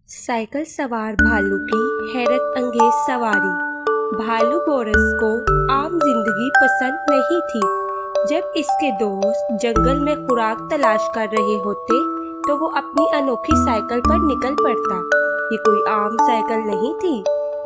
Cycle सवार भालू की हैरत अंगेज सवारी। भालू बोरस को आम जिंदगी पसंद नहीं थी। जब इसके दोस्त जंगल में खुराक तलाश कर रहे होते तो वो अपनी अनोखी साइकिल पर निकल पड़ता। ये कोई आम साइकिल नहीं थी।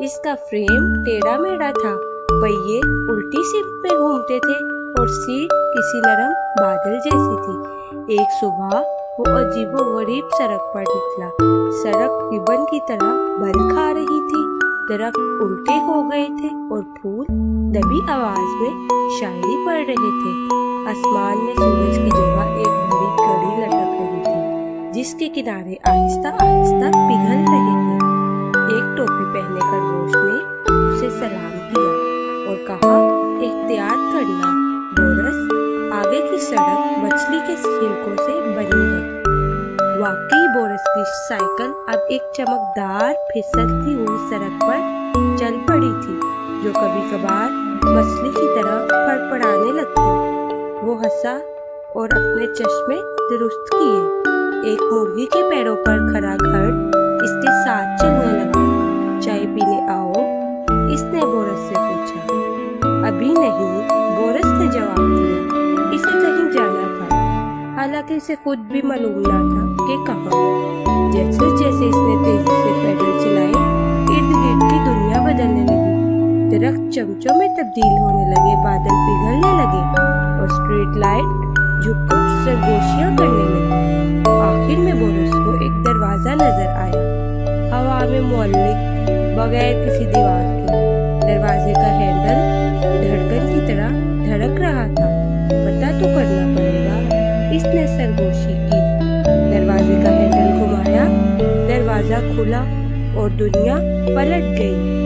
इसका फ्रेम टेढ़ा मेढ़ा था, पहिए उल्टी सीट पे घूमते थे और सीट किसी नरम बादल जैसी थी। एक सुबह वो अजीबोगरीब सड़क पर निकला। सड़क रिबन की तरह बल खा रही थी, दरख्त उल्टे हो गए थे और फूल दबी आवाज में शायरी पढ़ रहे थे। आसमान में सूरज की जगह एक बड़ी घड़ी लटक रही थी, जिसके किनारे आहिस्ता आहिस्ता पिघल रहे थे। एक टोपी पहने खरगोश ने उसे सलाम किया और कहा, एहतियात करना बोरस, आगे की सड़क मछली के छिलकों से बनी है। वाकई बोरस की साइकिल अब एक चमकदार फिसलती हुई सड़क पर चल पड़ी थी, जो कभी कभार मछली की तरह फड़फड़ाने लगती। वो हंसा और अपने चश्मे दुरुस्त किए। एक मुर्गी के पैरों पर खड़ा घर इसके साथ चलने लगा। चाय पीने आओ? इसने बोरस से पूछा। अभी नहीं, बोरस ने जवाब दिया। इसे कहीं जाना था, हालांकि इसे खुद भी मालूम न था कि कहाँ। जैसे जैसे इसने तेजी से पैडल चलाए, इर्द गिर्द की दुनिया बदलने लगी। दरख्त चमचों में तब्दील होने लगे, बादल पिघलने लगे और स्ट्रीट लाइट झुककर सरगोशियां करने लगी। आखिर में बोरस को एक दरवाजा नजर आया, हवा में मुअल्लिक, बगैर किसी दीवार के। दरवाजे का हैंडल धड़कन की तरह धड़क रहा था। पता तो करना पड़ेगा। इसने सरगोशी की, दरवाजे का हैंडल घुमाया, दरवाजा खुला और दुनिया पलट गई।